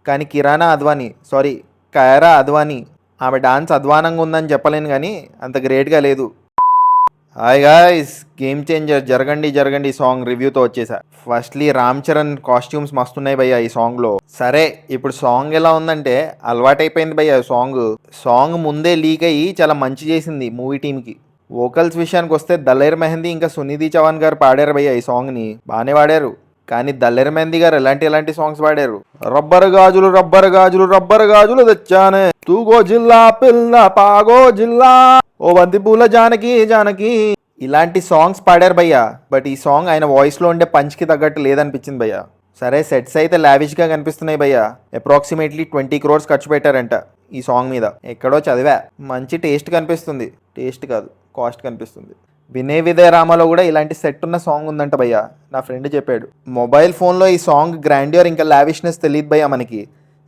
కానీ కైరా అద్వానీ ఆమె డాన్స్ అధ్వానంగా ఉందని చెప్పలేను కానీ అంత గ్రేట్గా లేదు. హాయ్ గాయ్స్, గేమ్ చేంజర్ జరగండి జరగండి సాంగ్ రివ్యూతో వచ్చేసా. ఫస్ట్లీ రామ్ చరణ్ కాస్ట్యూమ్స్ మస్తున్నాయి భయ్య ఈ సాంగ్లో. సరే, ఇప్పుడు సాంగ్ ఎలా ఉందంటే అలవాటైపోయింది భయ్య. సాంగ్ ముందే లీక్ అయ్యి చాలా మంచి చేసింది మూవీ టీంకి. వోకల్స్ విషయానికి వస్తే దలేర్ మెహందీ ఇంకా సునిధి చౌహాన్ గారు పాడారు భయ్య ఈ సాంగ్ని, బాగానే పాడారు. కానీ దల్లెర మెహందీ గారు ఎలాంటి సాంగ్స్ పాడారు. రబ్బర్ గాజులు రబ్బర్ గాజులు రబ్బర్ గాజులు తెచ్చానే, తూగో జిల్లా పిల్ల పాగో జిల్లా, ఓ బంతి పూల జానకి జానకి, ఇలాంటి సాంగ్స్ పాడారు భయ్య. బట్ ఈ సాంగ్ ఆయన వాయిస్లో ఉండే పంచ్కి తగ్గట్టు లేదనిపించింది భయ్య. సరే, సెట్స్ అయితే లావిష్గా కనిపిస్తున్నాయి భయ్య. అప్రాక్సిమేట్లీ 20 crores ఖర్చు పెట్టారంట ఈ సాంగ్ మీద. ఎక్కడో చదివా. మంచి టేస్ట్ కనిపిస్తుంది. టేస్ట్ కాదు, కాస్ట్ కనిపిస్తుంది. వినయ విదయ రామలో కూడా ఇలాంటి సెట్ ఉన్న సాంగ్ ఉందంట భయ్య, నా ఫ్రెండ్ చెప్పాడు. మొబైల్ ఫోన్లో ఈ సాంగ్ గ్రాండ్యూర్ ఇంకా లావిష్నెస్ తెలియదు భయ్య మనకి.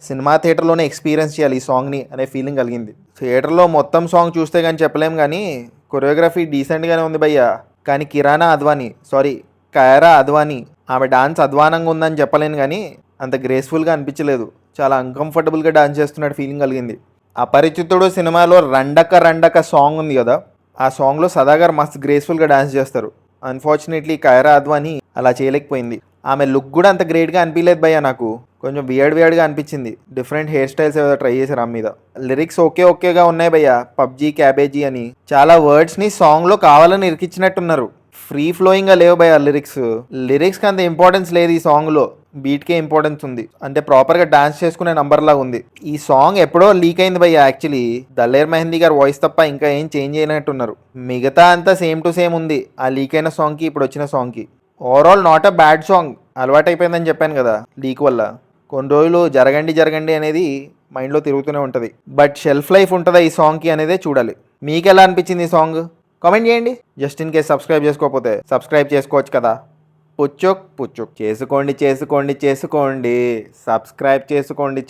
సినిమా థియేటర్లోనే ఎక్స్పీరియన్స్ చేయాలి ఈ సాంగ్ని అనే ఫీలింగ్ కలిగింది. థియేటర్లో మొత్తం సాంగ్ చూస్తే కానీ చెప్పలేం, కానీ కొరియోగ్రఫీ డీసెంట్గానే ఉంది భయ్య. కానీ కైరా అద్వానీ ఆమె డాన్స్ అధ్వానంగా ఉందని చెప్పలేను కానీ అంత గ్రేస్ఫుల్గా అనిపించలేదు. చాలా అన్కంఫర్టబుల్గా డాన్స్ చేస్తున్నట్టు ఫీలింగ్ కలిగింది. అపరిచితుడు సినిమాలో రండక సాంగ్ ఉంది కదా, ఆ సాంగ్లో సదాగారు మస్తు గ్రేస్ఫుల్గా డాన్స్ చేస్తారు. అన్ఫార్చునేట్లీ కైరా అద్వానీ అలా చేయలేకపోయింది. ఆమె లుక్ కూడా అంత గ్రేట్గా అనిపించలేదు భయ్య, నాకు కొంచెం వియర్డ్గా అనిపించింది. డిఫరెంట్ హెయిర్ స్టైల్స్ ఏదో ట్రై చేశారు ఆమె మీద. లిరిక్స్ ఓకేగా ఉన్నాయి భయ్య. పబ్జీ క్యాబేజీ అని చాలా వర్డ్స్ని సాంగ్లో కావాలని ఇరికిచ్చినట్టున్నారు. ఫ్రీ ఫ్లోయింగ్గా లేవు భయ్య లిరిక్స్కి అంత ఇంపార్టెన్స్ లేదు ఈ సాంగ్లో. బీట్కే ఇంపార్టెన్స్ ఉంది. అంటే ప్రాపర్గా డాన్స్ చేసుకునే నంబర్ లాగా ఉంది. ఈ సాంగ్ ఎప్పుడో లీక్ అయింది భయ్య. యాక్చువల్లీ దల్లేర్ మెహందీ గారు వాయిస్ తప్ప ఇంకా ఏం చేంజ్ అయినట్టున్నారు. మిగతా అంతా సేమ్ టు సేమ్ ఉంది ఆ లీక్ అయిన సాంగ్కి ఇప్పుడు వచ్చిన సాంగ్కి. Overall not a bad song. అలవాటైపోయిందని చెప్పాను కదా లీక్ వల్ల. కొన్ని రోజులు జరగండి అనేది మైండ్లో తిరుగుతూనే ఉంటుంది. బట్ షెల్ఫ్ లైఫ్ ఉంటుందా ఈ సాంగ్కి అనేదే చూడాలి. మీకు ఎలా అనిపించింది ఈ సాంగ్ కామెంట్ చేయండి. జస్ట్ ఇన్ కేస్ సబ్స్క్రైబ్ చేసుకోకపోతే సబ్స్క్రైబ్ చేసుకోవచ్చు కదా. పుచ్చుక్ చేసుకోండి. సబ్స్క్రైబ్ చేసుకోండి.